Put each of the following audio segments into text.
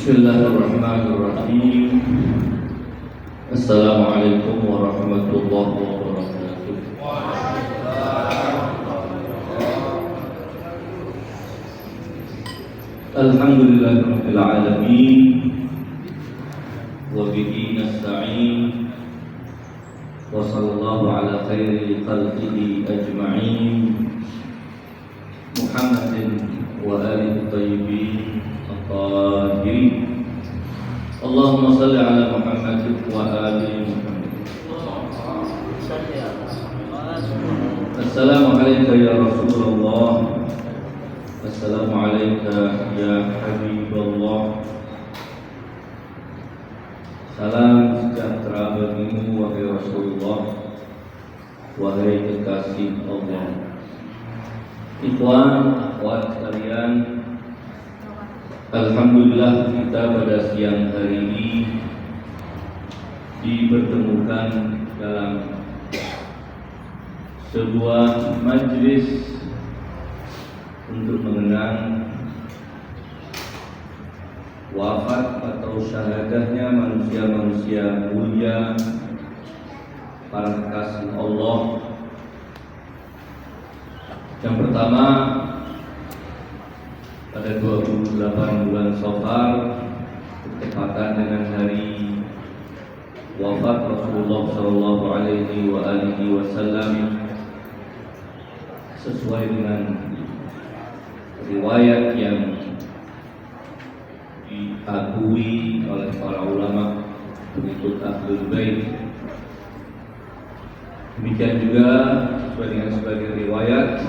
Bismillahirrahmanirrahim. Assalamualaikum warahmatullahi wabarakatuh. Alhamdulillahirabbil alamin wa bihi nasta'in wa sallallahu ala khairi khalqihi ajma'in Muhammadin wa alihi thayyibin at-tahirin. Allahumma salli ala Muhammad wa ali Muhammad. Assalamu alayka ya Rasulullah. Assalamu alayka ya Habibullah. Salam sejahtera bagimu wahai Rasulullah, wahai kekasih Allah. Ikhwan, akhwat sekalian, alhamdulillah kita pada siang hari ini dipertemukan dalam sebuah majlis untuk mengenang wafat atau syahadahnya manusia-manusia mulia, para kekasih Allah. Yang pertama, pada 28 bulan Safar bertepatan dengan hari wafat Rasulullah Shallallahu Alaihi Wasallam, sesuai dengan riwayat yang diakui oleh para ulama pengikut Ahlul Bait. Demikian juga sesuai dengan sebagian riwayat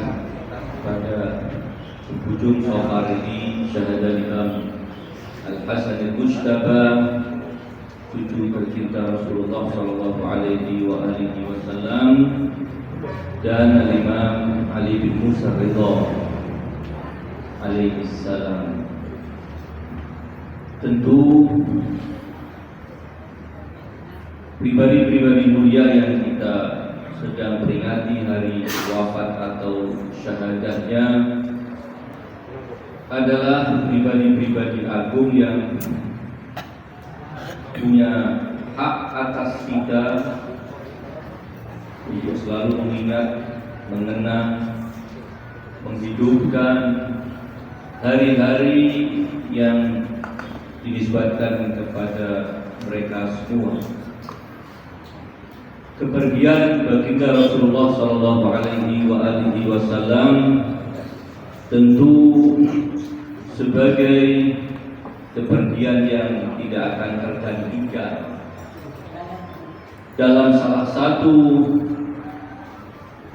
pada ujung Safar ini syahadah Imam Al-Hasan Al-Mujtaba, cucu tercinta Rasulullah Shallallahu Alaihi Wasallam, dan Imam Ali bin Musa Ridha alaihi salam. Tentu pribadi-pribadi mulia yang kita sedang peringati hari wafat atau syahadahnya adalah pribadi-pribadi agung yang punya hak atas kita untuk selalu mengingat, mengenang, menghidupkan hari-hari yang dinisbatkan kepada mereka semua. Kepergian baginda Rasulullah Sallallahu Alaihi Wasallam tentu sebagai kepergian yang tidak akan tergantikan. Dalam salah satu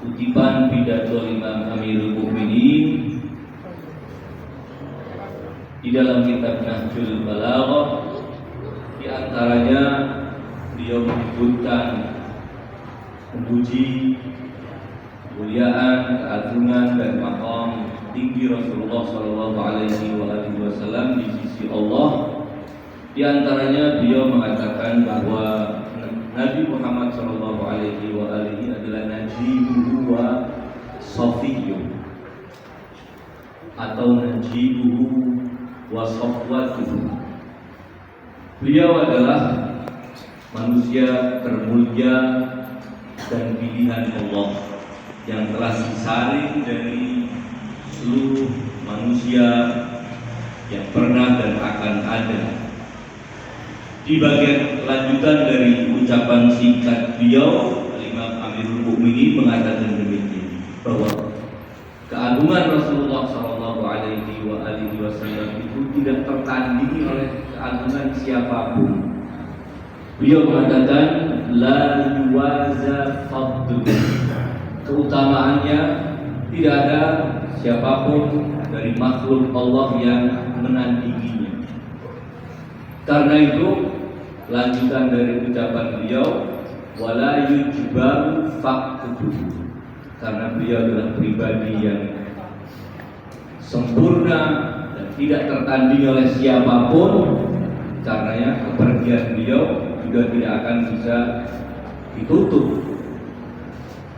kutipan pidato Imam Amirul Mukminin di dalam kitab Nahjul Balaghah, di antaranya beliau menyebutkan memuji kemuliaan, keagungan dan maqam tinggi Rasulullah Shallallahu Alaihi Wasallam di sisi Allah. Di antaranya beliau mengatakan bahwa Nabi Muhammad Shallallahu Alaihi adalah najibuhu wa safiyyu atau najibuhu wa safwatuhu. Beliau adalah manusia termulia dan pilihan Allah yang telah disaring dari seluruh manusia yang pernah dan akan ada. Di bagian lanjutan dari ucapan singkat beliau, Imam Amirul Mukminin mengatakan demikian, bahwa keagungan Rasulullah Shallallahu Alaihi Wasallam itu tidak tertandingi oleh keagungan siapapun. Beliau mengatakan la yuwaza fadlu, keutamaannya tidak ada siapapun dari makhluk Allah yang menandinginya. Karena itu lanjutan dari ucapan beliau, wala yujbaru faqdu, karena beliau adalah pribadi yang sempurna dan tidak tertandingi oleh siapapun. Karenanya kepergian beliau juga tidak akan bisa ditutup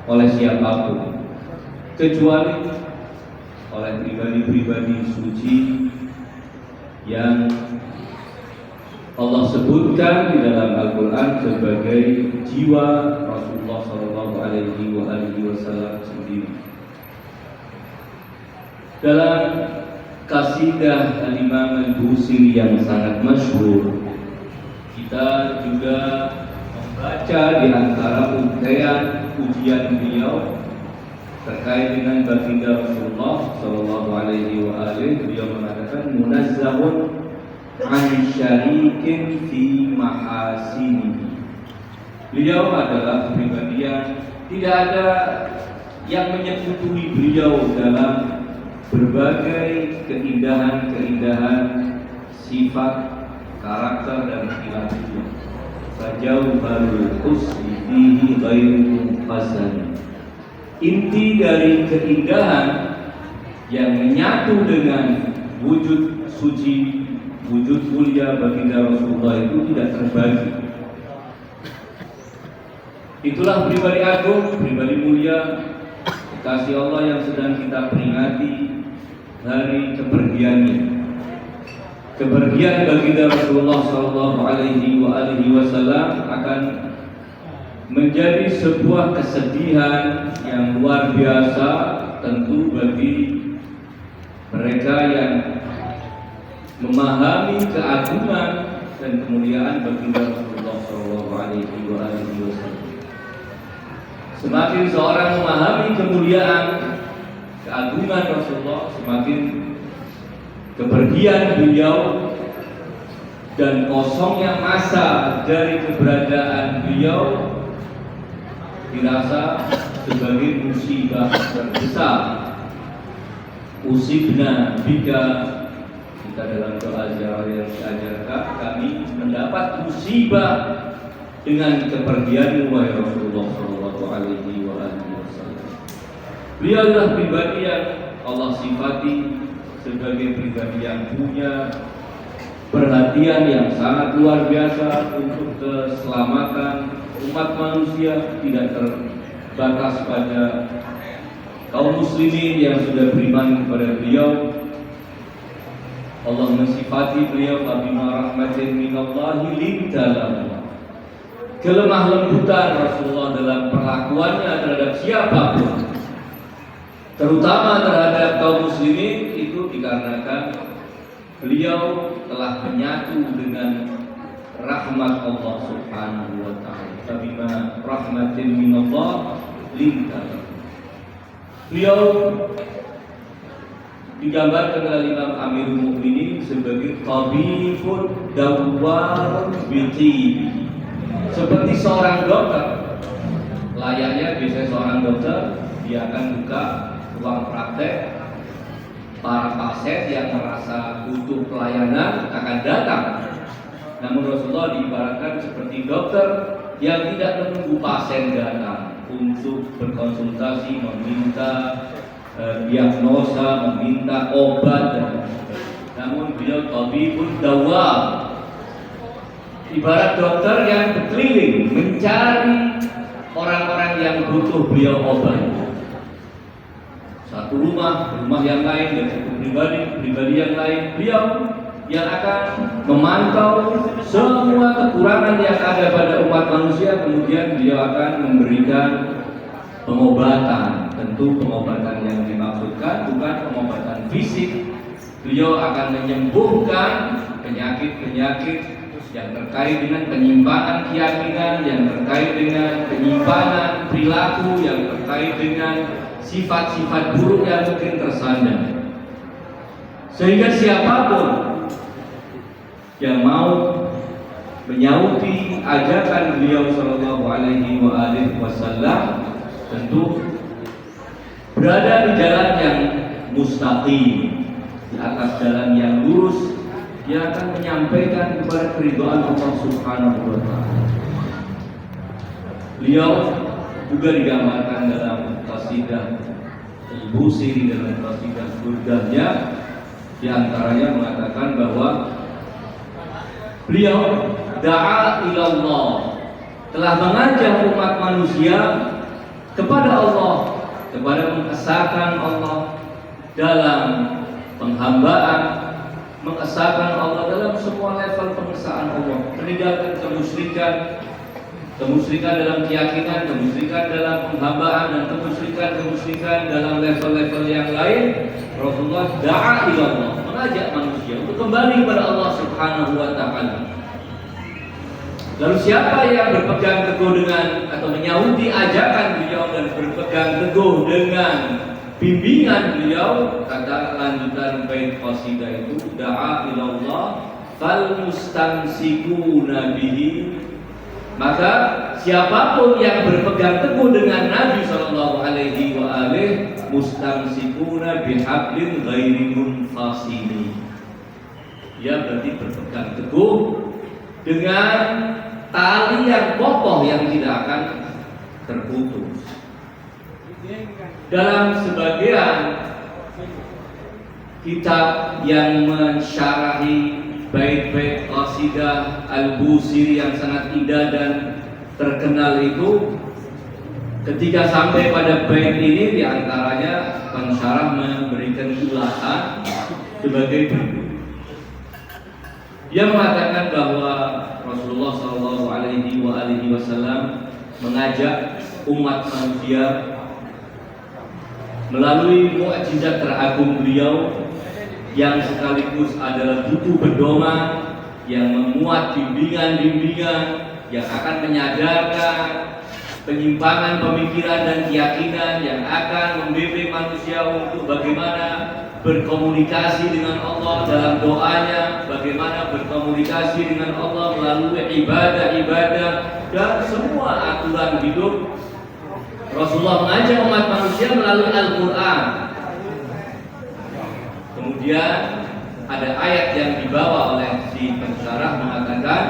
oleh siapapun kecuali oleh pribadi-pribadi suci yang sebutkan di dalam Al-Quran sebagai jiwa Rasulullah SAW sendiri. Dalam kasidah Al-Imam Al-Busiri yang sangat masyhur, kita juga membaca di antara untaian ujian beliau terkait dengan baginda Rasulullah SAW. Beliau mengatakan munazzahun an syarikin fi mahasinihi. Beliau adalah pribadi yang tidak ada yang menyekutui beliau dalam berbagai keindahan-keindahan sifat, karakter dan perilaku. Fajauharul husni fihi ghairu hasan. Inti dari keindahan yang menyatu dengan wujud suci, wujud mulia baginda Rasulullah itu tidak terbagi. Itulah pribadi agung, pribadi mulia, kekasih Allah yang sedang kita peringati hari kepergiannya. Kepergian baginda Rasulullah SAW akan menjadi sebuah kesedihan yang luar biasa tentu bagi mereka yang memahami keagungan dan kemuliaan baginda Rasulullah SAW. Semakin seorang memahami kemuliaan, keagungan Rasulullah, semakin kepergian beliau dan kosongnya masa dari keberadaan beliau dirasa sebagai musibah terbesar. Usibna bika, kita dalam doa ziarah yang diajarkan, kami mendapat musibah dengan kepergianmu wahai Rasulullah SAW. Beliau adalah pribadi yang Allah sifati sebagai pribadi yang punya perhatian yang sangat luar biasa untuk keselamatan umat manusia, tidak terbatas pada kaum muslimin yang sudah beriman kepada beliau. Allah mensifati beliau bima rahmatin minallahi linta lahum. Kelemah lembutan Rasulullah dalam perlakuannya terhadap siapapun, terutama terhadap kaum muslimin, itu dikarenakan beliau telah menyatu dengan rahmat Allah Subhanahu wa ta'ala. Bima rahmatin minallah linta lahum. Beliau digambarkan oleh Imam Amirul Mukminin sebagai tabibun dawwar bi'tibi. Seperti seorang dokter, layaknya biasanya seorang dokter, dia akan buka ruang praktek, para pasien yang merasa butuh pelayanan akan datang. Namun Rasulullah diibaratkan seperti dokter yang tidak menunggu pasien datang untuk berkonsultasi, meminta diagnosa, meminta obat dan sebagainya. Namun beliau tabibun dawwar, ibarat dokter yang berkeliling mencari orang-orang yang butuh beliau obat. Satu rumah yang lain, dan satu pribadi yang lain, beliau yang akan memantau semua kekurangan yang ada pada umat manusia, kemudian beliau akan memberikan pengobatan. Tentu pengobatan yang dimaksudkan bukan pengobatan fisik. Beliau akan menyembuhkan penyakit-penyakit yang terkait dengan penyimpangan keyakinan, yang terkait dengan penyimpangan perilaku, yang terkait dengan sifat-sifat buruk yang mungkin tersandar. Sehingga siapapun yang mau menyauti ajakan beliau sallallahu alaihi wasallam tentu berada di jalan yang mustaqim, di atas jalan yang lurus. Dia akan menyampaikan kepada keridhaan Allah Subhanahu wa ta'ala. Beliau juga digambarkan dalam qasidah Al-Busiri, dalam qasidah burdahnya, di antaranya mengatakan bahwa beliau da'a ilallah, telah mengajak umat manusia kepada Allah, kepada mengesahkan Allah dalam penghambaan, mengesahkan Allah dalam semua level pengesaan Allah, meninggalkan kemusyrikan dalam keyakinan, kemusyrikan dalam penghambaan, dan kemusyrikan dalam level-level yang lain. Rasulullah da'a ila Allah, mengajak manusia untuk kembali kepada Allah Subhanahu wa taala. Lalu siapa yang berpegang teguh dengan atau menyauti ajakan beliau dan berpegang teguh dengan bimbingan beliau, kata lanjutan bait qasidah itu, da'a ila Allah fal mustamsikuna bihi, maka siapapun yang berpegang teguh dengan Nabi sallallahu alaihi wa alihi, mustamsikuna bihablin ghairi munfasili, dia berarti berpegang teguh dengan tali yang kokoh yang tidak akan terputus. Dalam sebagian kitab yang mensyarahi bait-bait qasidah Al-Busiri yang sangat indah dan terkenal itu, ketika sampai pada bait ini, diantaranya pensyarah memberikan ulasan sebagai berikut. Dia mengatakan bahwa Rasulullah SAW mengajak umat manusia melalui mukjizat teragung beliau yang sekaligus adalah buku pedoman yang memuat bimbingan-bimbingan yang akan menyadarkan penyimpangan pemikiran dan keyakinan, yang akan membimbing manusia untuk bagaimana berkomunikasi dengan Allah dalam doanya, bagaimana berkomunikasi dengan Allah melalui ibadah-ibadah dan semua aturan hidup. Rasulullah mengajak umat manusia melalui Al-Quran. Kemudian ada ayat yang dibawa oleh si pensyarah mengatakan,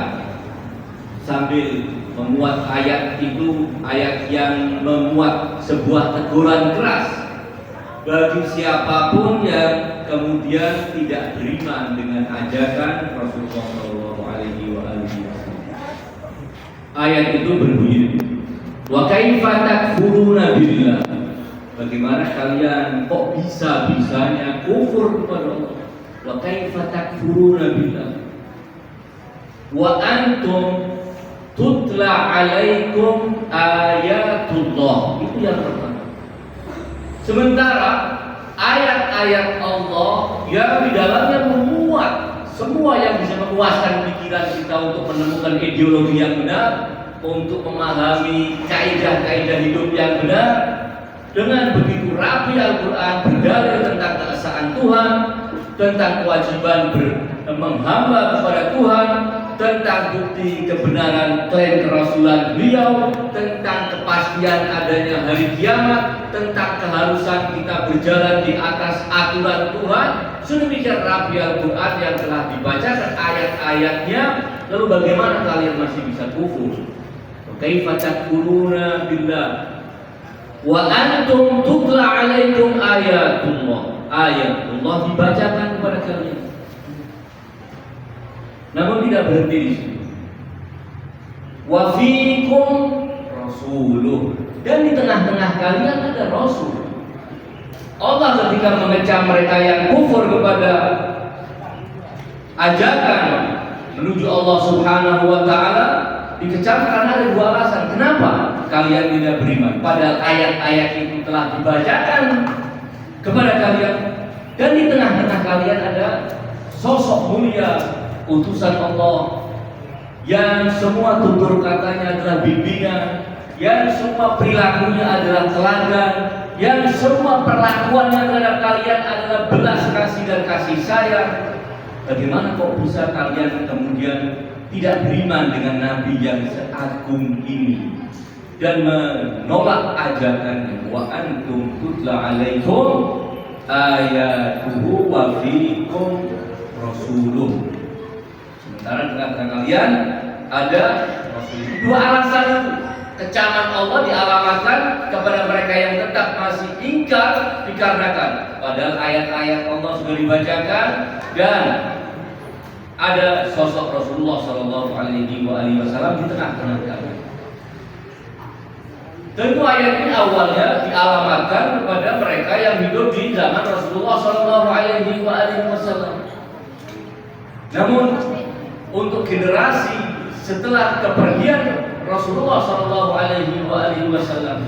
sambil memuat ayat itu, ayat yang memuat sebuah teguran keras bagi siapapun yang kemudian tidak beriman dengan ajakan Rasulullah SAW. Ayat itu berbunyi, wa kaifa takfuruna billah, bagaimana kalian kok bisa-bisanya kufur kepada Allah. Wa kaifa takfuruna billah wa antum tutla alaikum ayatullah. Itu yang pertama. Sementara ayat-ayat Allah yang di dalamnya memuat semua yang bisa memuaskan pikiran kita untuk menemukan ideologi yang benar, untuk memahami kaidah-kaidah hidup yang benar. Dengan begitu rapi Al-Quran berdalil tentang keesaan Tuhan, tentang kewajiban menghamba kepada Tuhan, tentang bukti kebenaran klaim kerasulan beliau, tentang kepastian adanya hari kiamat, tentang keharusan kita berjalan di atas aturan Tuhan. Sedemikian rapi Al-Quran yang telah dibacakan ayat-ayatnya, lalu bagaimana kalian masih bisa kufur? Kaifa takfuruna billah wa antum tutla alaikum ayatullah. Ayatullah dibacakan kepada kalian. Namun tidak berhenti di situ. Wa fiikum rasuluh, dan di tengah-tengah kalian ada rasul. Allah ketika mengecam mereka yang kufur kepada ajakan menuju Allah Subhanahu wa taala, dikecam karena ada dua alasan. Kenapa kalian tidak beriman? Padahal ayat-ayat itu telah dibacakan kepada kalian, dan di tengah-tengah kalian ada sosok mulia, utusan Allah, yang semua tutur katanya adalah bimbingan, yang semua perilakunya adalah teladan, yang semua perlakuannya terhadap kalian adalah belas kasih dan kasih sayang. Bagaimana kok bisa kalian kemudian tidak beriman dengan Nabi yang seagung ini dan menolak ajakannya? Wa antum tutla alaikum ayatuhu wa fiikum rasuluh. Sementara di antara kalian ada Rasul. Dua alasan kecaman Allah dialamatkan kepada mereka yang tetap masih ingkar, dikarenakan padahal ayat-ayat Allah sudah dibacakan dan ada sosok Rasulullah SAW di tengah-tengah kalian. Tentu ayat ini awalnya dialamatkan kepada mereka yang hidup di zaman Rasulullah SAW. Namun untuk generasi setelah kepergian Rasulullah Shallallahu Alaihi Wasallam,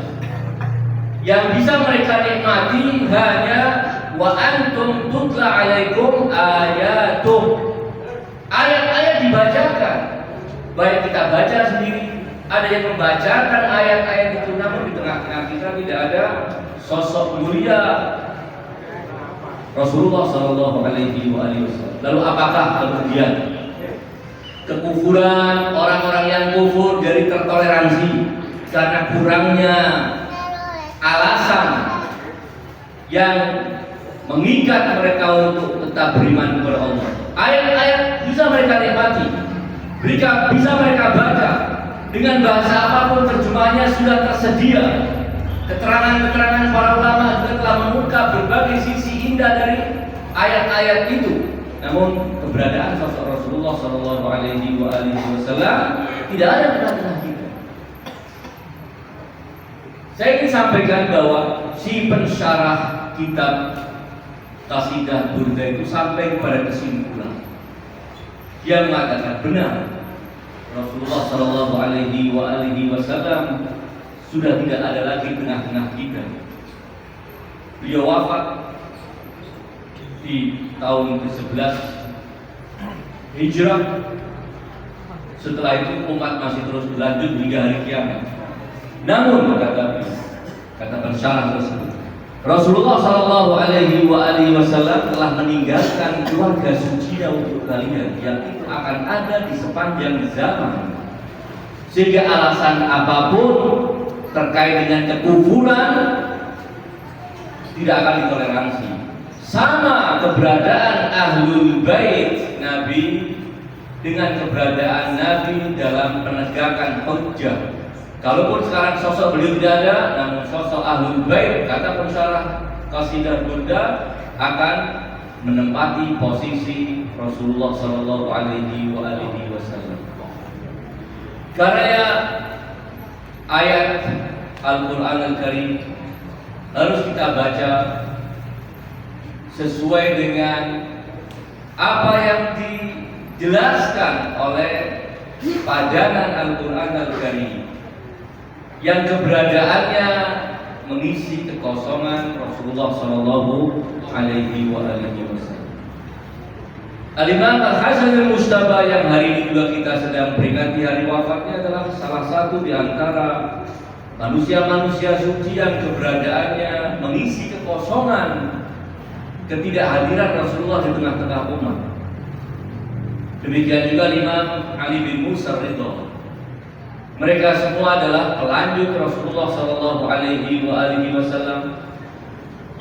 yang bisa mereka nikmati hanya wa antum tutla alaikum ayatuh, ayat-ayat dibacakan, baik kita baca sendiri, ada yang membacakan ayat-ayat itu, namun di tengah-tengah kita tidak ada sosok mulia Rasulullah Shallallahu Alaihi Wasallam. Lalu apakah kemudian kekufuran orang-orang yang kufur dari tertoleransi karena kurangnya alasan yang mengikat mereka untuk tetap beriman kepada Allah? Ayat-ayat bisa mereka nikmati, bisa mereka baca dengan bahasa apapun, terjemahnya sudah tersedia. Keterangan-keterangan para ulama juga telah mengungkap berbagai sisi indah dari ayat-ayat itu. Namun keberadaan sosok Rasulullah Shallallahu Alaihi Wasallam tidak ada di tengah kita. Saya ingin sampaikan bahwa si pensyarah kitab Qasidah Burda itu sampai kepada kesimpulan yang mengatakan benar Rasulullah Shallallahu Alaihi Wasallam sudah tidak ada lagi tengah-tengah kita. Beliau wafat di tahun ke-11 Hijrah. Setelah itu umat masih terus berlanjut hingga hari kiamat. Namun kata pensyarah tersebut, Rasulullah Shallallahu Alaihi Wasallam telah meninggalkan keluarga sucinya untuk kalian, yang itu akan ada di sepanjang zaman. Sehingga alasan apapun terkait dengan kekufuran tidak akan ditoleransi. Sama keberadaan Ahlul Bait Nabi dengan keberadaan Nabi dalam penegakan hujjah. Kalaupun sekarang sosok beliau tidak ada, namun sosok Ahlul Bait, kata pensyarah Qasidah Burda, akan menempati posisi Rasulullah Shallallahu Alaihi Wasallam. Karena ayat Al-Quran Al-Karim harus kita baca sesuai dengan apa yang dijelaskan oleh padanan Al-Quran Al-Karim, yang keberadaannya mengisi kekosongan Rasulullah Shallallahu Alaihi Wasallam. Al-Imam Al-Hasan Al-Mujtaba yang hari ini juga kita sedang peringati hari wafatnya adalah salah satu di antara manusia-manusia suci yang keberadaannya mengisi kekosongan ketidakhadiran Rasulullah di tengah-tengah umat. Demikian juga Imam Ali bin Musa Ridho. Mereka semua adalah pelanjut Rasulullah Shallallahu Alaihi Wasallam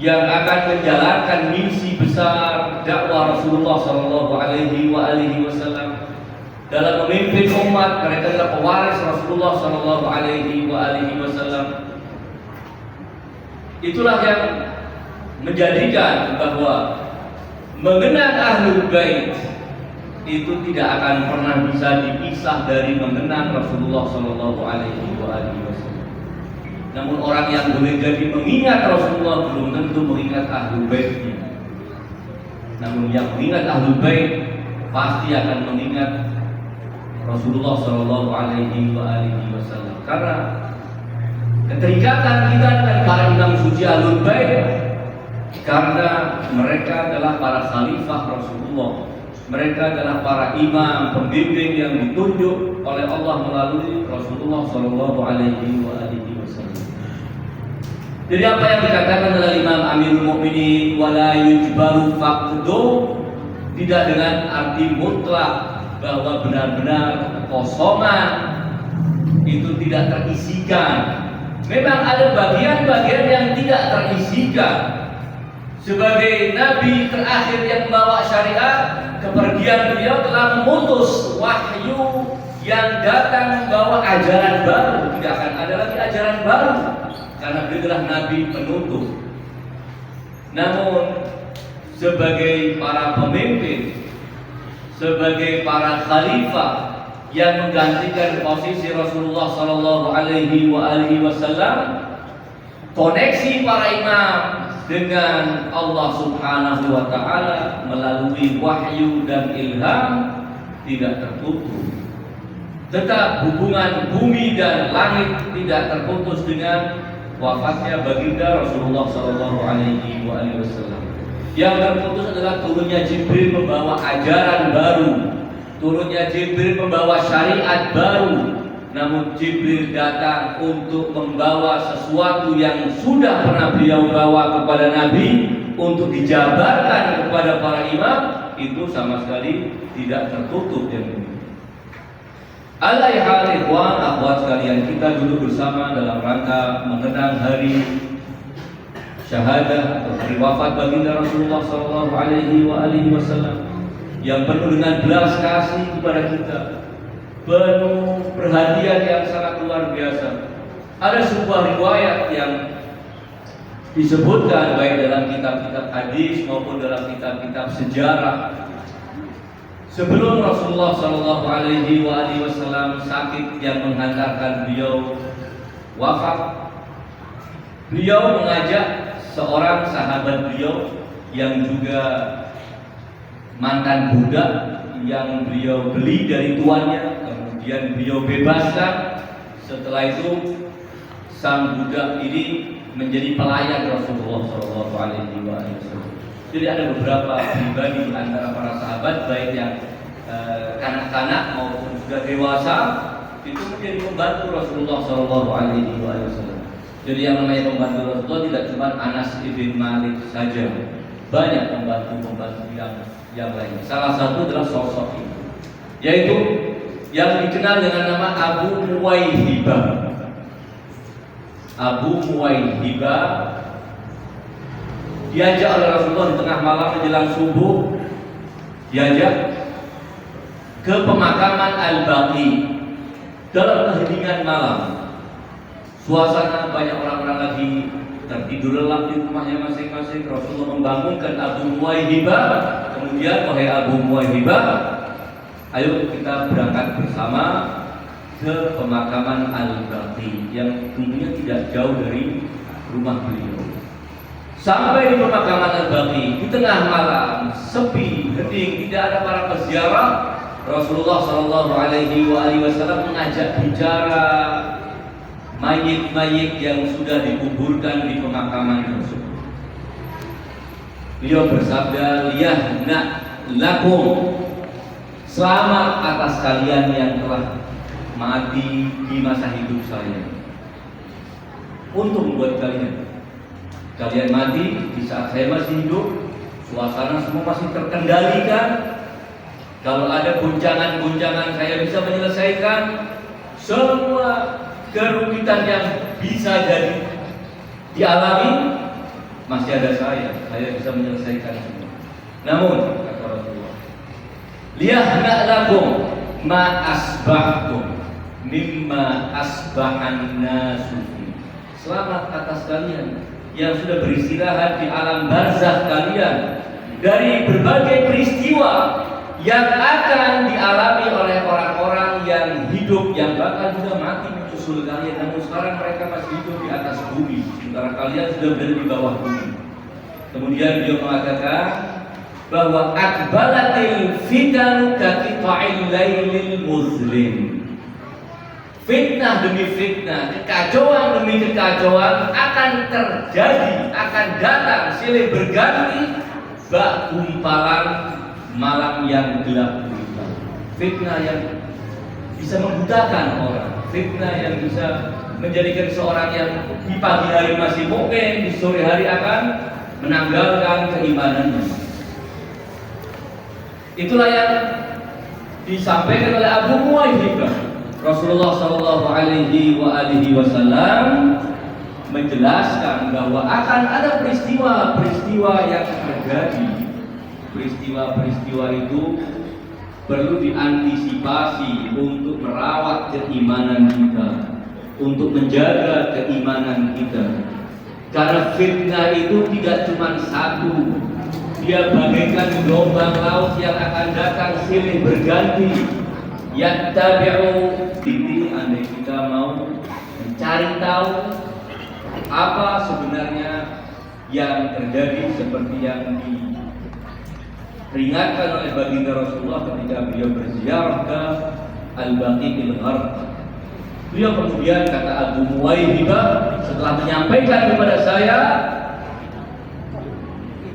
yang akan menjalankan misi besar dakwah Rasulullah Shallallahu Alaihi Wasallam dalam memimpin umat. Mereka adalah pewaris Rasulullah Shallallahu Alaihi Wasallam. Itulah yang menjadikan bahwa mengenang Ahlul Bait itu tidak akan pernah bisa dipisah dari mengenang Rasulullah Shallallahu Alaihi Wasallam. Namun orang yang boleh jadi mengingat Rasulullah belum tentu mengingat Ahlul Baitnya. Namun yang mengingat Ahlul Bait pasti akan mengingat Rasulullah Shallallahu Alaihi Wasallam. Karena keterikatan kita dengan para imam suci Ahlul Bait, karena mereka adalah para khalifah Rasulullah. Mereka adalah para imam pembimbing yang ditunjuk oleh Allah melalui Rasulullah Shallallahu Alaihi Wasallam. Jadi apa yang dikatakan oleh Imam Amirul Mukminin wala yujbaru faqdu, tidak dengan arti mutlak bahwa benar-benar kekosongan itu tidak terisikan. Memang ada bagian-bagian yang tidak terisikan. Sebagai Nabi terakhir yang membawa syariat, kepergian beliau telah memutus wahyu yang datang membawa ajaran baru. Tidak akan ada lagi ajaran baru karena beliau adalah Nabi penutup. Namun sebagai para pemimpin, sebagai para khalifah yang menggantikan posisi Rasulullah Shallallahu Alaihi Wasallam, koneksi para imam dengan Allah Subhanahu wa taala melalui wahyu dan ilham tidak terputus. Tetap hubungan bumi dan langit tidak terputus dengan wafatnya baginda Rasulullah sallallahu alaihi wasallam. Yang terputus adalah turunnya Jibril membawa ajaran baru, turunnya Jibril membawa syariat baru. Namun Jibril datang untuk membawa sesuatu yang sudah pernah beliau bawa kepada Nabi untuk dijabarkan kepada para imam, itu sama sekali tidak tertutup yang ini. Alaihal ikhwan akhwat sekalian, kita duduk bersama dalam rangka mengenang hari syahadah atau hari wafat baginda Rasulullah sallallahu alaihi wasallam yang penuh dengan belas kasih kepada kita, penuh perhatian yang sangat luar biasa. Ada sebuah riwayat yang disebutkan baik dalam kitab-kitab hadis maupun dalam kitab-kitab sejarah. Sebelum Rasulullah Shallallahu Alaihi Wasallam sakit yang menghantarkan beliau wafat, beliau mengajak seorang sahabat beliau yang juga mantan budak yang beliau beli dari tuannya, kemudian beliau bebaskan. Setelah itu sang budak ini menjadi pelayan Rasulullah Shallallahu Alaihi Wasallam. Jadi ada beberapa pribadi di antara para sahabat, baik yang kanak-kanak maupun sudah dewasa, itu menjadi pembantu Rasulullah Shallallahu Alaihi Wasallam. Jadi yang namanya pembantu Rasulullah tidak cuma Anas ibn Malik saja, banyak pembantu-pembantu yang lain. Salah satu adalah sosok itu, yaitu yang dikenal dengan nama Abu Muwaihibah. Abu Muwaihibah diajak oleh Rasulullah di tengah malam menjelang subuh, diajak ke pemakaman Al-Baqi dalam keheningan malam. Suasana banyak orang-orang lagi tertidur lelap di rumahnya masing-masing. Rasulullah membangunkan Abu Muwaihibah, kemudian wahai Abu Muwaihibah, ayo kita berangkat bersama ke pemakaman Al-Baqi yang tentunya tidak jauh dari rumah beliau. Sampai di pemakaman Al-Baqi di tengah malam, sepi, hening, tidak ada para peziarah. Rasulullah Shallallahu Alaihi Wasallam mengajak bicara mayit-mayit yang sudah dikuburkan di pemakaman tersebut. Beliau bersabda, liyahna lakum, selamat atas kalian yang telah mati di masa hidup saya. Untung buat kalian. Kalian mati di saat saya masih hidup, suasana semua masih terkendalikan. Kalau ada guncangan-guncangan saya bisa menyelesaikan semua kerumitan yang bisa jadi dialami, masih ada saya bisa menyelesaikan semua. Namun kata Rasulullah, liyahna lakum ma asbahtum mimma asbahan nasu. Selamat atas kalian yang sudah beristirahat di alam barzakh kalian dari berbagai peristiwa yang akan dialami oleh orang-orang yang hidup, yang bahkan sudah mati menyusul kalian, namun sekarang mereka masih hidup di atas bumi, sementara kalian sudah berada di bawah bumi. Kemudian beliau mengatakan bahwa akbalatil fitanu kaqita'il lailil muzlim. Fitnah demi fitnah, kekacauan demi kekacauan akan terjadi, akan datang silih berganti bak gumpalan malam yang gelap gulita. Fitnah yang bisa membutakan orang, fitnah yang bisa menjadikan seorang yang di pagi hari masih mukmin, di sore hari akan menanggalkan keimanannya. Itulah yang disampaikan oleh Abu Muwaihibah. Rasulullah Shallallahu Alaihi Wasallam menjelaskan bahwa akan ada peristiwa-peristiwa yang terjadi. Peristiwa-peristiwa itu perlu diantisipasi untuk merawat keimanan kita, untuk menjaga keimanan kita. Karena fitnah itu tidak cuma satu, dia bagaikan gelombang laut yang akan datang silih berganti. Yattabi'u, ini andai kita mau mencari tahu apa sebenarnya yang terjadi seperti yang diperingatkan oleh baginda Rasulullah ketika beliau berziarah ke Al-Baqi'il Gharqad. Beliau kemudian, kata Abu Muwaihibah, setelah menyampaikan kepada saya,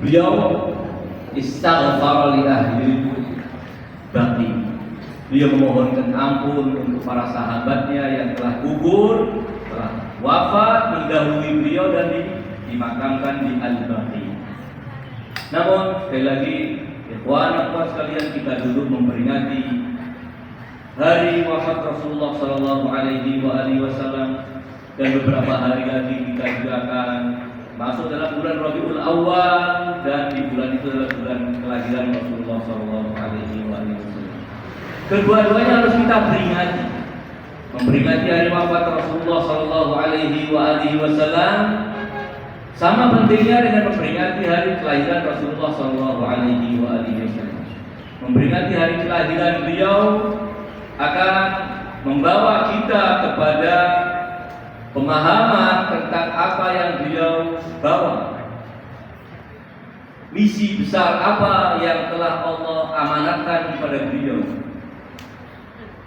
beliau istaghfar li ahli Baqi. Beliau memohonkan ampun untuk para sahabatnya yang telah gugur, telah wafat mendahului beliau dan dimakamkan di Al-Baqi. Namun sekali lagi, ikhwan sekalian, kita duduk memperingati hari wafat Rasulullah Sallallahu Alaihi Wasallam, dan beberapa hari lagi kita juga akan masuk dalam bulan Rabiul Awal, dan di bulan itu adalah bulan kelahiran Rasulullah Sallallahu Alaihi Wasallam. Kedua-duanya harus kita peringati. Memperingati hari wafat Rasulullah Sallallahu Alaihi Wasallam sama pentingnya dengan memperingati hari kelahiran Rasulullah Sallallahu Alaihi Wasallam. Memperingati hari kelahiran beliau akan membawa kita kepada pemahaman tentang apa yang beliau bawa, misi besar apa yang telah Allah amanatkan kepada beliau.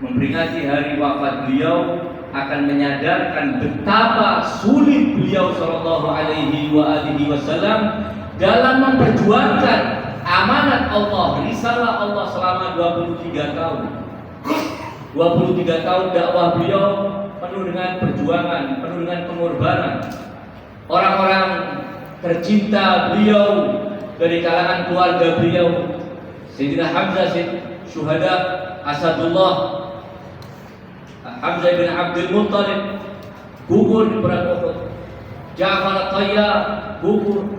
Memperingati hari wafat beliau akan menyadarkan betapa sulit beliau Shallallahu Alaihi Wasallam dalam memperjuangkan amanat Allah, risalah Allah selama 23 tahun. 23 tahun dakwah beliau penuh dengan perjuangan, penuh dengan pengorbanan. Orang-orang tercinta beliau dari kalangan keluarga beliau, Sayyidina Hamzah, syuhada Asadullah, Hamzah bin Abdul Muttalib gugur di perang Uhud. Ja'far at-Tayyar gugur.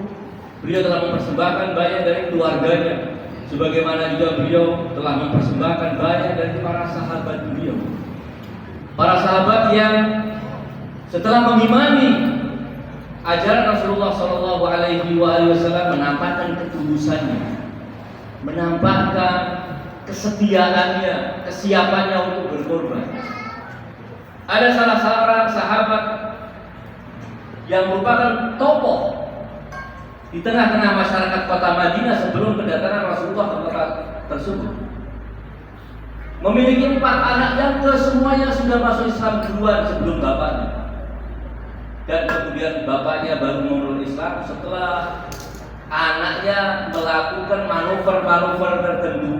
Beliau telah mempersembahkan banyak dari keluarganya, sebagaimana juga beliau telah mempersembahkan banyak dari para sahabat beliau. Para sahabat yang setelah mengimani ajaran Rasulullah Sallallahu Alaihi Wasallam menampakkan ketulusannya, menampakkan kesetiaannya, kesiapannya untuk berkorban. Ada salah seorang sahabat yang merupakan tokoh di tengah-tengah masyarakat kota Madinah sebelum kedatangan Rasulullah ke kota tersebut. Memiliki 4 anak yang kesemuanya sudah masuk Islam duluan sebelum bapaknya. Dan kemudian bapaknya baru memeluk Islam setelah anaknya melakukan manuver-manuver tertentu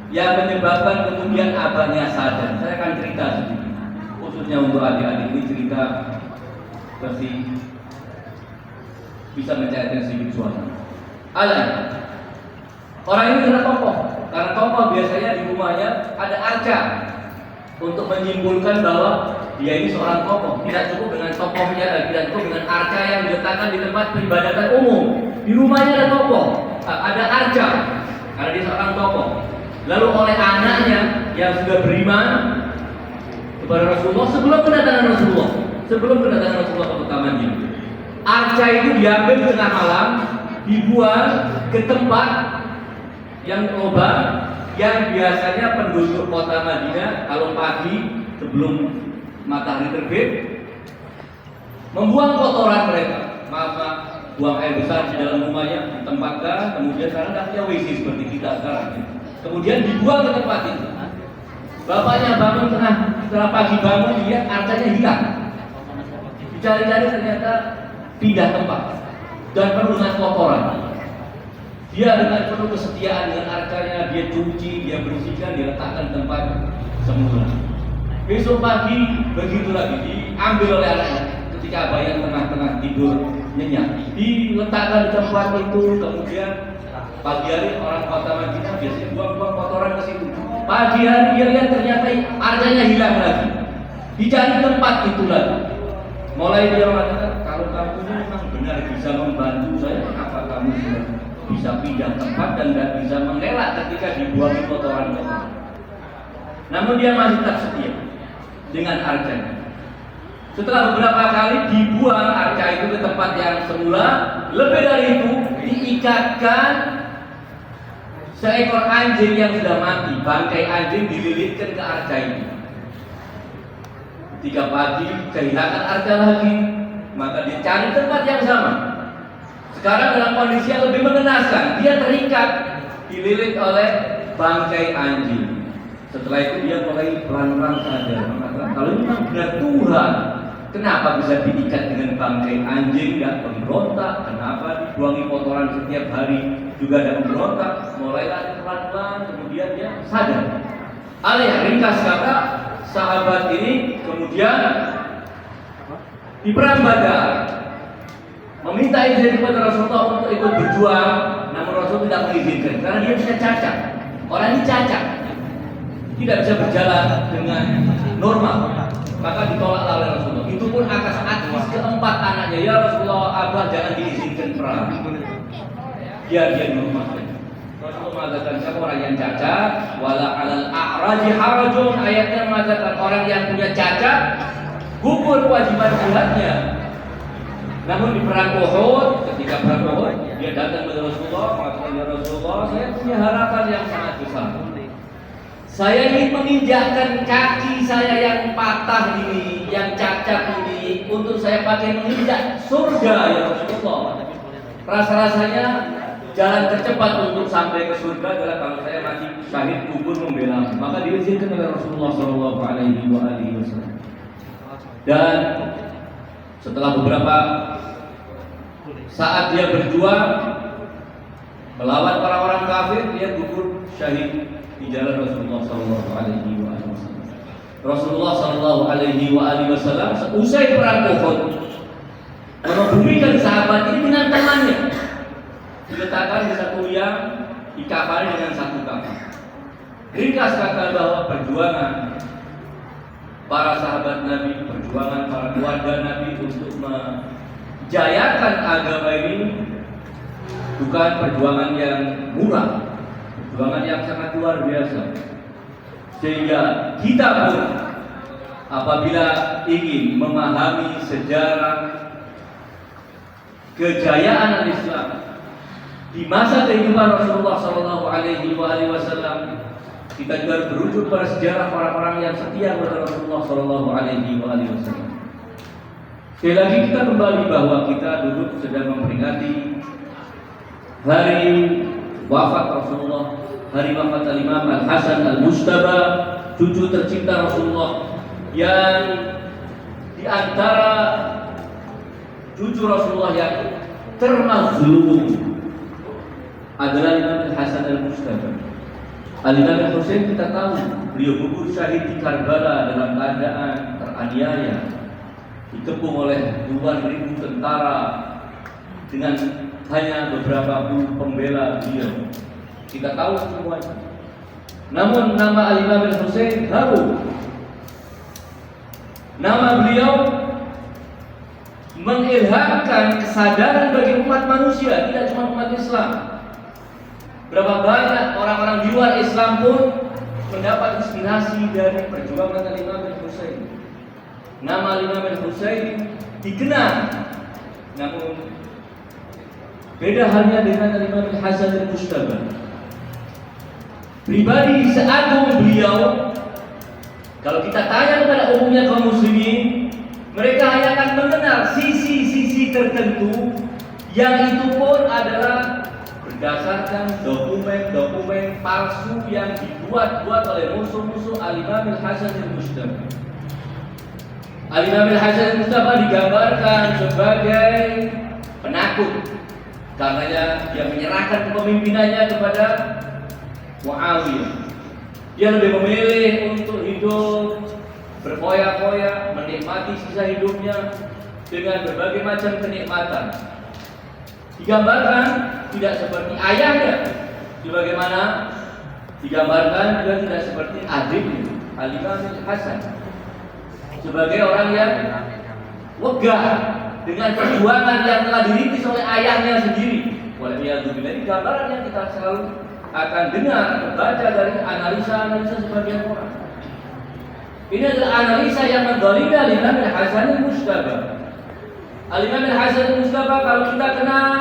yang menyebabkan kemudian abahnya sadar. Saya akan cerita sedikit, khususnya untuk adik-adik ini, cerita versi bisa mencairkan sedikit suasana. Orang ini adalah tokoh, karena tokoh biasanya di rumahnya ada arca untuk menyimpulkan bahwa dia ini seorang tokoh. Tidak cukup dengan tokohnya, tidak cukup dengan arca yang diletakkan di tempat peribadatan umum. Di rumahnya ada tokoh, ada arca, karena dia seorang tokoh. Lalu oleh anaknya yang sudah beriman kepada Rasulullah sebelum kedatangan Rasulullah ke kota Madinah, arca itu diambil tengah malam, dibuang ke tempat yang lobang yang biasanya penduduk kota Madinah kalau pagi sebelum matahari terbit membuang kotoran mereka, buang air besar di dalam rumahnya, ditempatkan, kemudian sekarang tidak punya WC seperti kita sekarang, kemudian dibuang ke tempat itu. Bapaknya bangun setelah pagi bangun, lihat arcanya hilang, dicari-cari ternyata pindah tempat dan penuh dengan kotoran. Dia dengan penuh kesetiaan dengan arcanya, dia cuci, dia bersihkan, dia letakkan tempat semula. Besok pagi begitu lagi, diambil oleh anaknya ketika abah yang tengah-tengah tidur nyenyak, diletakkan di tempat itu. Kemudian pagi hari orang kota Madinah biasanya buang-buang kotoran ke situ. Pagi hari dia lihat ternyata arcanya hilang lagi, dicari tempat itu lagi. Mulai dia mengatakan, kalau kamu memang benar bisa membantu saya, kenapa kamu bisa pindah tempat dan tidak bisa mengelak ketika dibuangi kotoran-kotoran? Namun dia masih tak setia dengan arcanya. Setelah beberapa kali dibuang arca itu ke tempat yang semula, lebih dari itu diikatkan seekor anjing yang sudah mati, bangkai anjing dililitkan ke arca ini. Ketika pagi kehilangan arca lagi, maka dia cari tempat yang sama. Sekarang dalam kondisi yang lebih mengenaskan, dia terikat, dililit oleh bangkai anjing. Setelah itu dia mulai pelan-pelan sadar, mengatakan, kalau ini memang benar Tuhan, kenapa bisa diikat dengan bangkai anjing dan pemberontak? Kenapa dibuangi kotoran setiap hari juga ada pemberontak? Mulailah pelan-pelan, kemudian dia sadar. Ringkas kata, sahabat ini kemudian di perang Badar meminta izin kepada Rasulullah untuk ikut berjuang, namun Rasul tidak mengizinkan karena dia bisa cacat. Orang ini cacat, tidak bisa berjalan dengan normal, maka ditolak oleh Rasulullah. Itu pun atas advis keempat anaknya, ya Rasulullah, Abah jangan diizinkan perang, biar dia normal. Rasulullah mengatakan, siapa orang yang cacat, wala alal a'raji harajun, ayatnya mengatakan orang yang punya cacat gugur kewajiban jihadnya. Namun di perang Uhud, ketika perang Uhud, dia datang kepada Rasulullah, mengatakan, ya Rasulullah, saya punya harapan yang sangat besar. Saya ingin menginjakkan kaki saya yang patah ini, yang cacat ini, untuk saya pakai menginjak surga, ya Rasulullah. Rasa-rasanya jalan tercepat untuk sampai ke surga adalah kalau saya mati syahid gugur membela. Maka diizinkan oleh Rasulullah SAW. Dan setelah beberapa saat dia berjuang melawan orang-orang kafir, dia gugur syahid di jalan Rasulullah SAW. Rasulullah SAW seusai perang Uhud mengebumikan sahabat ini dengan temannya, diletakkan di satu liang, dikafani dengan satu kafan. Ringkas kata bahwa perjuangan para sahabat Nabi, perjuangan para keluarga Nabi untuk menjayakan agama ini bukan perjuangan yang murah, perjuangan yang sangat luar biasa. Sehingga kita pun apabila ingin memahami sejarah kejayaan Islam di masa kehidupan Rasulullah SAW, kita juga berujuk pada sejarah orang-orang yang setia kepada Rasulullah SAW. Sekali lagi kita kembali bahwa kita duduk sedang memperingati hari wafat Rasulullah, hari wafat Al-Imam Al-Hasan Al-Mujtaba, cucu tercinta Rasulullah, yang di antara cucu Rasulullah yang termazlum adalah Imam Al-Hasan Al-Mujtaba. Al-Imam Al-Husain kita tahu beliau gugur syahid di Karbala dalam keadaan teraniaya, dikepung oleh puluhan ribu tentara dengan hanya beberapa puluh pembela beliau. Kita tahu semuanya. Namun nama Al-Imam Al-Husain harum. Nama beliau mengilhamkan kesadaran bagi umat manusia, tidak cuma umat Islam. Berapa banyak orang-orang di luar Islam pun mendapat inspirasi dari perjuangan Al-Imam Al-Husain. Nama Al-Imam Al-Husain dikenal, namun beda halnya dengan Al-Imam Al-Hasan Al-Mujtaba. Pribadi seagung beliau, kalau kita tanya kepada umumnya kaum muslimin, mereka hanya akan mengenal sisi-sisi tertentu yang itu pun adalah berdasarkan dokumen-dokumen palsu yang dibuat-buat oleh musuh-musuh Al-Imam Al-Hasan Al-Mujtaba. Al-Imam Al-Hasan Al-Mujtaba digambarkan sebagai penakut karena dia menyerahkan kepemimpinannya kepada Muawiyah. Dia lebih memilih untuk hidup berfoya-foya, menikmati sisa hidupnya dengan berbagai macam kenikmatan. Digambarkan tidak seperti ayahnya, sebagaimana digambarkan juga tidak seperti adiknya Al-Imam Al-Hasan, sebagai orang yang wegah dengan perjuangan yang telah dirintis oleh ayahnya sendiri. Waliyadzubillah, ini gambaran yang kita selalu akan dengar atau baca dari analisa-analisa sebagian orang. Ini adalah analisa yang mendolimi Al-Imam Al-Hasan Al-Mujtaba. Al-Imam Al-Hasan Al-Mujtaba kalau kita kenal,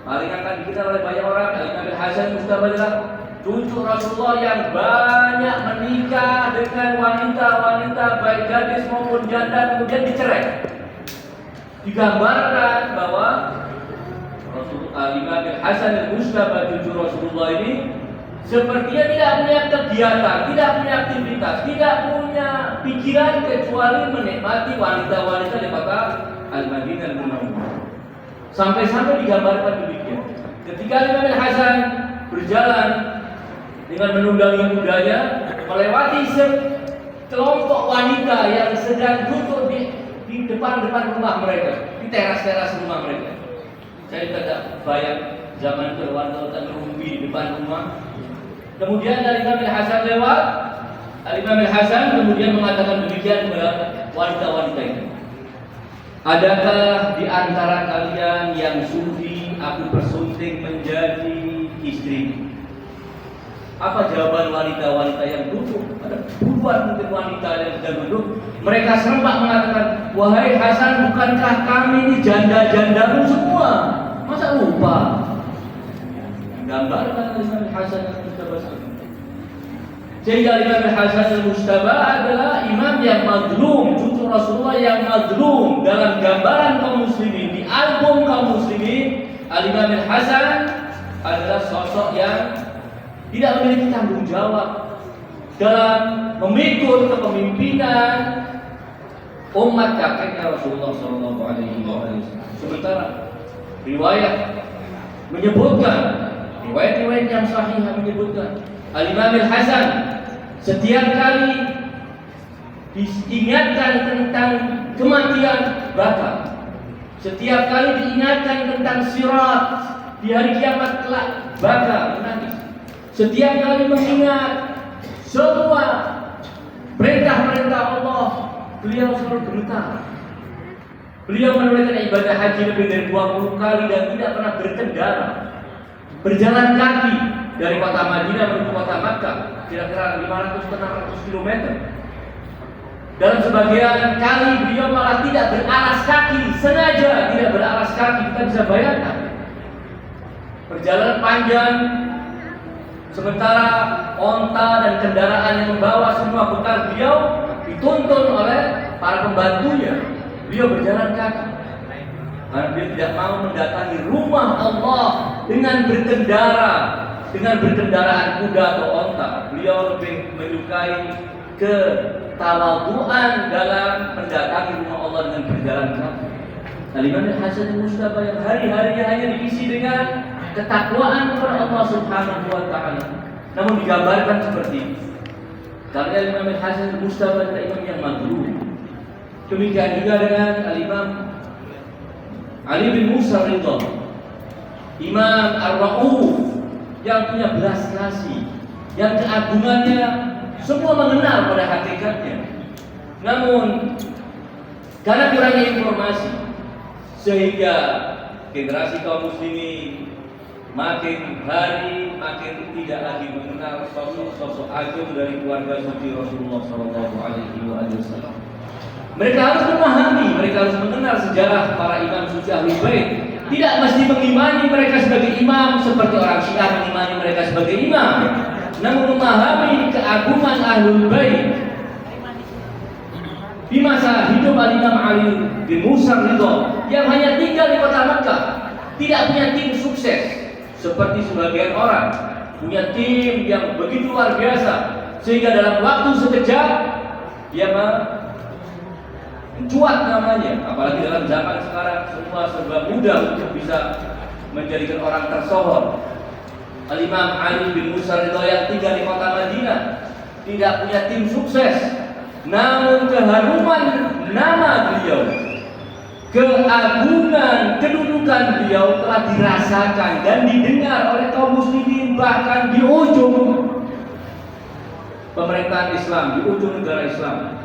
paling akan dikenal oleh banyak orang. Al-Imam Al-Hasan Al-Mujtaba adalah cucu Rasulullah yang banyak menikah dengan wanita-wanita baik gadis maupun janda, kemudian dicerai. digambarkan bahwa Imam Hasan al-Mujtaba cucu Rasulullah ini sepertinya tidak punya kegiatan, tidak punya aktivitas, tidak punya pikiran kecuali menikmati wanita-wanita di kota Al-Madinah Al-Munawwarah. Sampai-sampai digambarkan demikian. Ketika Imam Hasan berjalan dengan menunggangi kudanya melewati kelompok wanita yang sedang duduk di depan rumah mereka, di teras-teras rumah mereka. Saya tidak bayang zaman itu wanita ngerumpi di depan rumah. Kemudian Imam Hasan lewat, Imam Hasan kemudian mengatakan demikian kepada wanita-wanita itu. Adakah di antara kalian yang sudi aku persunting menjadi istri? Apa jawaban wanita-wanita yang duduk? Ada puluhan mungkin wanita yang sedang duduk. Mereka serempak mengatakan, wahai Hasan, bukankah kami ini janda-jandamu semua? Masa lupa? Gambarkan Imam Hasan al-Mujtaba. Sehingga Imam Hasan al-Mujtaba adalah imam yang mazlum, cucu Rasulullah yang mazlum dalam gambaran kaum muslimin. Di album kaum muslimin, Imam Hasan adalah sosok yang tidak memiliki tanggung jawab dalam memikul kepemimpinan umat kakeknya Rasulullah SAW. Sementara riwayat menyebutkan, riwayat-riwayat yang sahih menyebutkan Al-Imam Hasan setiap kali diingatkan tentang kematian bakal, setiap kali diingatkan tentang sirat di hari kiamat kelak bakal menangis. Setiap kali mengingat semua perintah-perintah Allah, beliau selalu gemetar. Beliau menunaikan ibadah haji lebih dari 20 kali dan tidak pernah berkendara, berjalan kaki dari kota Madinah menuju kota Makkah, kira-kira 500-600 km. Dalam sebagian kali beliau malah tidak beralas kaki, sengaja tidak beralas kaki. Kita bisa bayangkan perjalanan panjang, sementara onta dan kendaraan yang membawa semua bekal beliau dituntun oleh para pembantunya. Beliau berjalan kaki karena dia tidak mau mendatangi rumah Allah dengan berkendara, dengan berkendaraan kuda atau onta. Beliau lebih menyukai ketawaduan dalam mendatangi rumah Allah dengan berjalan kaki. Imam Hasan al-Mujtaba yang hari-harinya hanya diisi dengan ketakwaan kepada Allah Subhanahu wa taala. Namun digambarkan seperti ini. Karena Imam Hasan al-Mujtaba adalah imam yang mazlum. Demikian juga dengan Al-Imam Ali bin Musa Ridha, Imam Ar-Ra'uf yang punya belas kasih, yang keagungannya semua mengenal pada hakikatnya. Namun karena kurangnya informasi, sehingga generasi kaum muslimin makin hari makin tidak lagi mengenal sosok-sosok agung dari keluarga suci Rasulullah SAW. Mereka harus memahami, mereka harus mengenal sejarah para imam suci Ahlul Bait. Tidak mesti mengimani mereka sebagai imam seperti orang Syiah mengimani mereka sebagai imam, namun memahami keagungan Ahlul Bait. Di masa hidup Al-Imam Ali bin Musa Ridha yang hanya tinggal di kota Makkah, tidak punya tim sukses seperti sebagian orang, punya tim yang begitu luar biasa sehingga dalam waktu sekejap dia mencuat namanya. Apalagi dalam zaman sekarang semua serba mudah untuk bisa menjadikan orang tersohor. Al-Imam Ali bin Musa Ridha yang tinggal di kota Madinah tidak punya tim sukses, namun keharuman nama beliau, keagungan kedudukan beliau telah dirasakan dan didengar oleh kaum muslimin, bahkan di ujung pemerintahan Islam, di ujung negara Islam.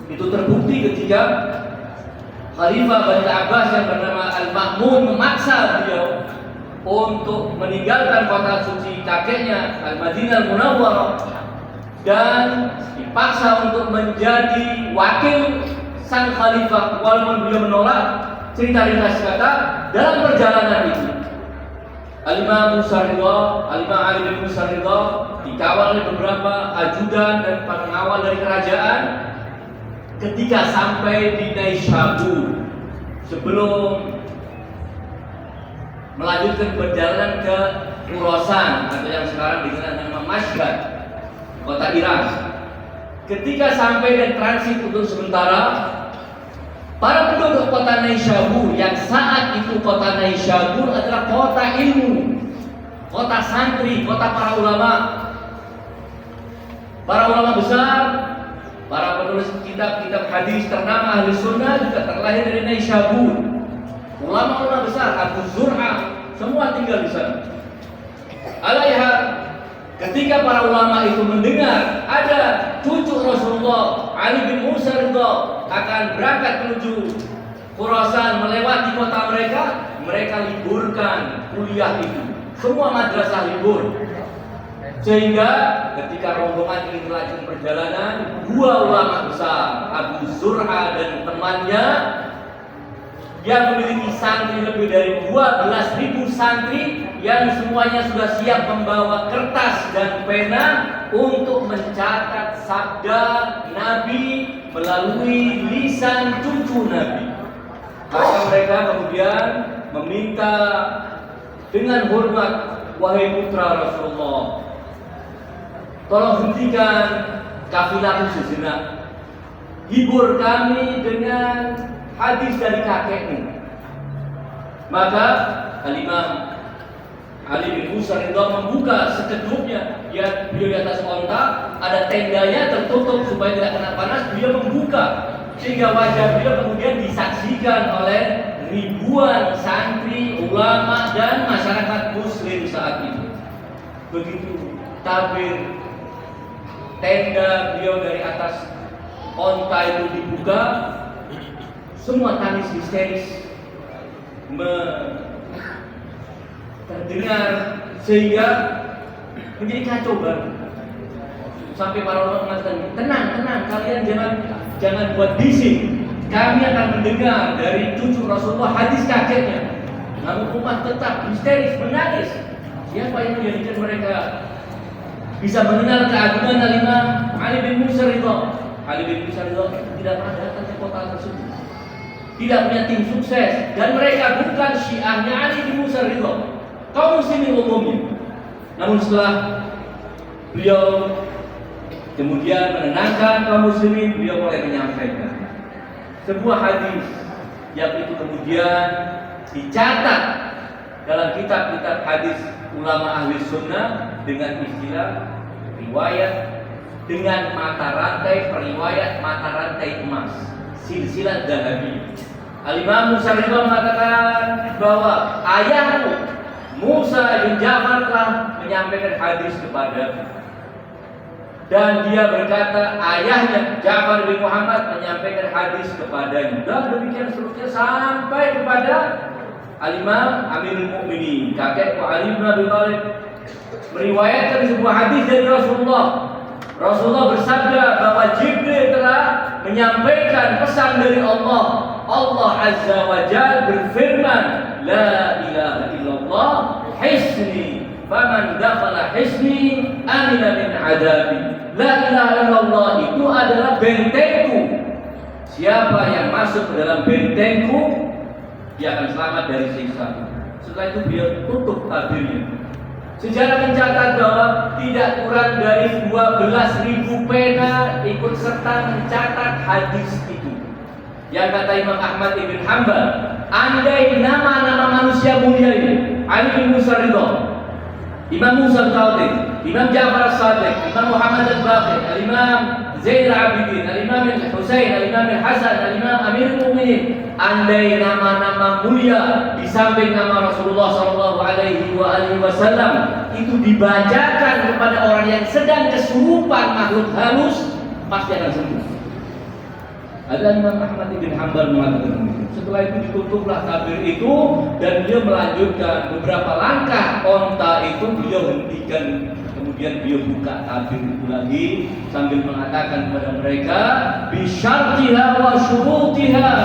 Itu terbukti ketika Khalifah Bani Abbas yang bernama Al-Ma'mun memaksa beliau untuk meninggalkan kota suci kakeknya Al-Madinah Al-Munawwarah dan dipaksa untuk menjadi wakil sang khalifah. Walaupun beliau menolak, cerita ringkas kata dalam perjalanan itu Al-Imam Musa Ridha, Al-Imam Ali bin Musa Ridha dikawal oleh beberapa ajudan dan pengawal dari kerajaan. Ketika sampai di Naishabur, sebelum melanjutkan perjalanan ke Khurasan atau yang sekarang dikenal nama Mashhad, kota Iran. Ketika sampai dan transit untuk sementara, para penduduk kota Naisabur yang saat itu kota Naisabur adalah kota ilmu, kota santri, kota para ulama besar, para penulis kitab-kitab hadis ternama ahli sunnah juga terlahir dari Naisabur. Ulama-ulama besar, Abu Zur'ah, semua tinggal di sana. Alaiha, ketika para ulama itu mendengar ada cucu Rasulullah Ali bin Musa Ridho akan berangkat menuju Khurasan melewati kota mereka, mereka liburkan kuliah itu. Semua madrasah libur. Sehingga ketika rombongan ini melanjutkan perjalanan, dua ulama besar, Abu Zur'ah dan temannya yang memiliki santri lebih dari 12.000 santri yang semuanya sudah siap membawa kertas dan pena untuk mencatat sabda Nabi melalui lisan cucu Nabi. Maka mereka kemudian meminta dengan hormat, wahai putra Rasulullah, tolong hentikan kafilah sejenak, hibur kami dengan hadis dari kakekmu. Maka Al-Imam Ali bin Musa Ridho membuka sekedupnya. Beliau di atas onta, ada tendanya tertutup supaya tidak kena panas. Beliau membuka sehingga wajah beliau kemudian disaksikan oleh ribuan santri, ulama dan masyarakat muslim saat itu. Begitu tabir tenda beliau dari atas onta itu dibuka, semua tangis histeris terdengar sehingga menjadi kacau baru. Sampai para ulama mengatakan, tenang, kalian jangan buat bising. Kami akan mendengar dari cucu Rasulullah hadis kakeknya. Namun umat tetap histeris menangis. Siapa yang menjadikan mereka bisa mengenal keagungan Al-Imam Ali bin Musa Ridho? Ali bin Musa Ridho tidak pernah datang ke kota tersebut, tidak punya tim sukses, dan mereka bukan syiahnya Ali bin Musa Ridho, kaum muslimin umumnya. Namun setelah beliau kemudian menenangkan kaum muslimin, beliau mulai menyampaikan sebuah hadis yang itu kemudian dicatat dalam kitab-kitab hadis ulama ahli sunnah dengan istilah riwayat dengan mata rantai, periwayat mata rantai emas, silsilah dahabi. Al-Imam Musa Ridho mengatakan bahwa ayahmu Musa bin Ja'far telah menyampaikan hadis kepada, dan dia berkata ayahnya Ja'far bin Muhammad menyampaikan hadis kepadanya, dan demikian seterusnya sampai kepada Al-Imam Amirul Mukminin kakekku Ali bin Abi Thalib meriwayatkan sebuah hadis dari Rasulullah. Rasulullah bersabda bahwa Jibril telah menyampaikan pesan dari Allah. Allah Azza wa Jalla berfirman, la ilaha illallah hisni faman dakhala hisni amina min adabi. La ilaha illallah itu adalah bentengku. Siapa yang masuk ke dalam bentengku, dia akan selamat dari siksa. Setelah itu beliau tutup tabirnya. Sejarah mencatat bahwa tidak kurang dari 12.000 pena ikut serta mencatat hadis itu. Yang kata Imam Ahmad ibn Hanbal, andai nama-nama manusia mulia ini, Ali bin Musa Ridho, Imam Musa al-Qadhi, Imam Ja'far al-Sadiq, Imam Muhammad al-Baqir, Al-Imam Zainal Abidin, Al-Imam Al-Husain, Al-Imam Al-Hasan, Al-Imam Amirul Mukminin, andai nama-nama mulia di samping nama Rasulullah SAW itu dibacakan kepada orang yang sedang kesurupan makhluk halus, pasti akan sembuh. Ada Imam Ahmad bin Hanbal mengatakan begitu. Setelah itu ditutuplah tabir itu, dan beliau melanjutkan beberapa langkah onta itu, beliau hentikan, kemudian beliau buka tabir itu lagi sambil mengatakan kepada mereka, bisyartiha wa syurutiha,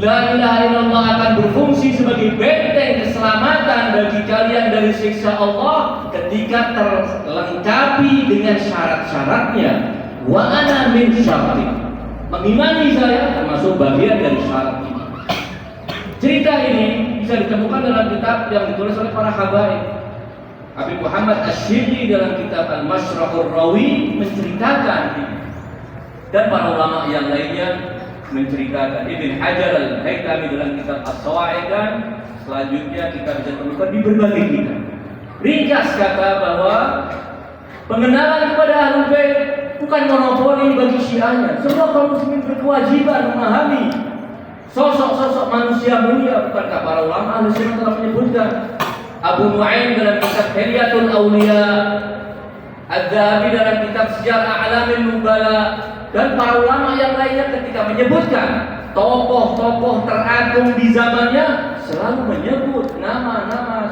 la ilaha illallah akan berfungsi sebagai benteng keselamatan bagi kalian dari siksa Allah ketika terlengkapi dengan syarat-syaratnya. Wa ana min syarti, mengimani saya termasuk bagian dari syarat ini. Cerita ini bisa ditemukan dalam kitab yang ditulis oleh para habaib. Habib Muhammad Asy-Syibli dalam kitab Al-Mashrahur Rawi menceritakan ini. Dan para ulama yang lainnya menceritakan. Ibn Hajar Al-Haytami dalam kitab As-Sawa'iqan, selanjutnya kita bisa temukan di berbagai kitab. Ringkas kata bahwa pengenalan kepada Ahlul Bait bukan monopoli bagi Syiahnya. Semua kaum muslimin berkewajiban memahami sosok-sosok manusia mulia. Bukankah para ulama Ahlus Sunnah telah menyebutkan? Abu Nu'aim dalam kitab Hilyatul Awliya, Adz-Dzahabi dalam kitab Sejarah A'lamil Nubala, dan para ulama yang lainnya ketika menyebutkan tokoh-tokoh teragung di zamannya selalu menyebut nama-nama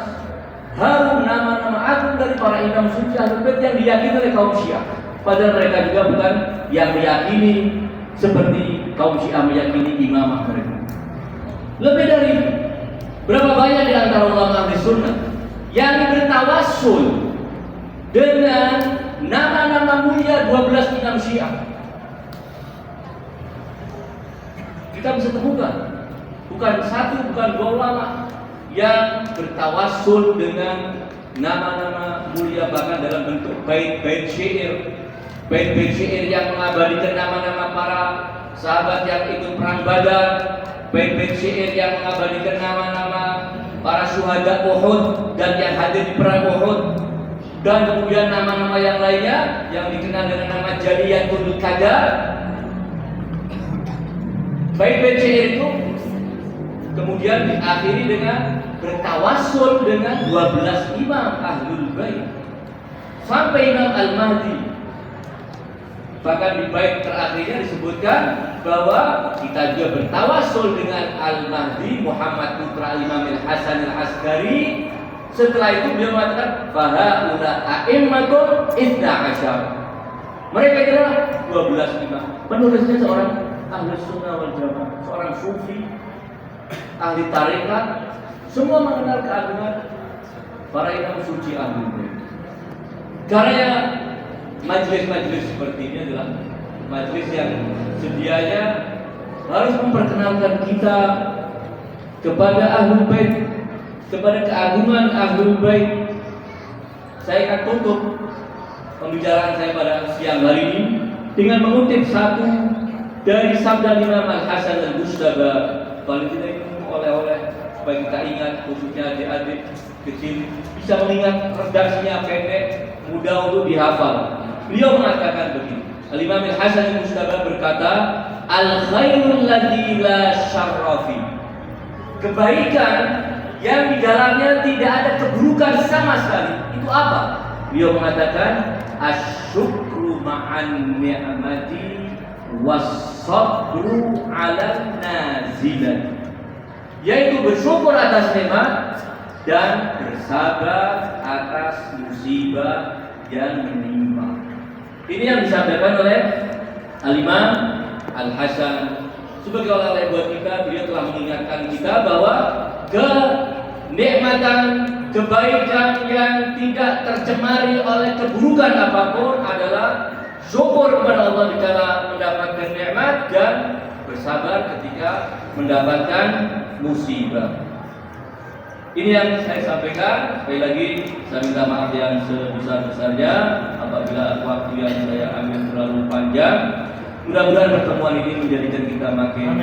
harum, nama-nama agung dari para imam suci Ahlul Bait yang diyakini oleh kaum Syiah. Padahal mereka juga bukan yang meyakini seperti kaum Syiah meyakini imamah mereka. Lebih dari itu, berapa banyak di antara ulama Ahlus Sunnah yang bertawassul dengan nama-nama mulia 12 imam Syiah. Kita bisa temukan bukan satu, bukan dua ulama yang bertawassul dengan nama-nama mulia, bahkan dalam bentuk bait-bait syair. Bait-bait syair yang mengabadikan nama-nama para sahabat yang ikut perang Badar, bait-bait syair yang mengabadikan nama-nama para syuhada Uhud dan yang hadir di perang Uhud, dan kemudian nama-nama yang lainnya yang dikenal dengan nama Jaliyatul Qadar. Bait-bait syair itu kemudian diakhiri dengan bertawassul dengan 12 imam Ahlul Bait sampai Imam Al-Mahdi. Bahkan di bait terakhirnya disebutkan bahwa kita juga bertawassul dengan Al-Mahdi Muhammad putra Imam Al-Hasan Al-Askari. Setelah itu beliau mengatakan fahaula a'immatun 12. Mereka adalah 12 imam. Penulisnya seorang Ahlus Sunnah wal Jamaah, seorang sufi, ahli tarekat, semua mengenal keagungan para imam suci Ahlul Bait. Karena majelis-majelis seperti ini adalah majelis yang sedianya harus memperkenalkan kita kepada Ahlul Bait, kepada keagungan Ahlul Bait. Saya akan tutup pembicaraan saya pada siang hari ini dengan mengutip satu dari sabda Imam Al-Hasan Al-Mustaba. Paling tidak ini oleh-oleh supaya kita ingat, khususnya adik-adik kecil bisa mengingat, redaksinya pendek, mudah untuk dihafal. Beliau mengatakan begini. Al-Imam Al-Hasan Al-Mustaba berkata, al-khairul ladzi la syarra fi. Kebaikan yang di dalamnya tidak ada keburukan sama sekali. Itu apa? Beliau mengatakan asyukru ma'an ni'mati was-sabru 'alan nazilat. Yaitu bersyukur atas nikmat dan bersabar atas musibah yang menimpa. Ini yang disampaikan oleh Al-Imam Al-Hasan sebagai oleh-oleh buat kita. Beliau telah mengingatkan kita bahwa kenikmatan, kebaikan yang tidak tercemari oleh keburukan apapun adalah syukur kepada Allah dikala mendapatkan nikmat dan bersabar ketika mendapatkan musibah. Ini yang saya sampaikan. Sekali lagi saya minta maaf yang sebesar-besarnya apabila waktu yang saya ambil terlalu panjang. Mudah-mudahan pertemuan ini menjadikan kita makin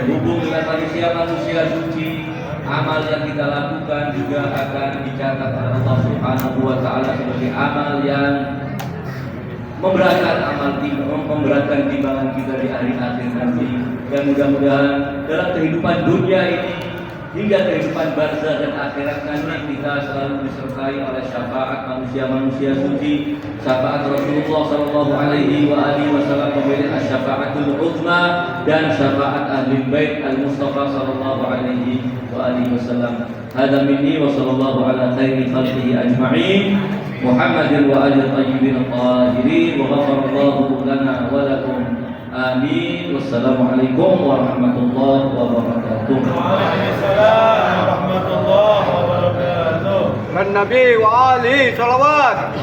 berhubung dengan manusia-manusia suci. Amal yang kita lakukan juga akan dicatat oleh Allah Subhanahu wa taala sebagai amal yang memberatkan timbangan kita di hari akhir nanti. Dan mudah-mudahan dalam kehidupan dunia ini hingga kehidupan barzah dan akhirat nanti kita selalu disertai oleh syafaat manusia-manusia suci, syafaat Rasulullah sallallahu alaihi wasallam, kemudian syafaatul uzma dan syafaat ahli bait al-Mustafa sallallahu alaihi wasallam. Hada minni wa sallallahu ala khairi khalqihi ajma'in. Muhammadin wa alihi tayyibin tahirin wa ghafarallahu lana wa lakum. Amin. Wassalamualaikum warahmatullahi wabarakatuh. Waalaikumsalam warahmatullahi wabarakatuh. Man Nabi wa Ali salawat.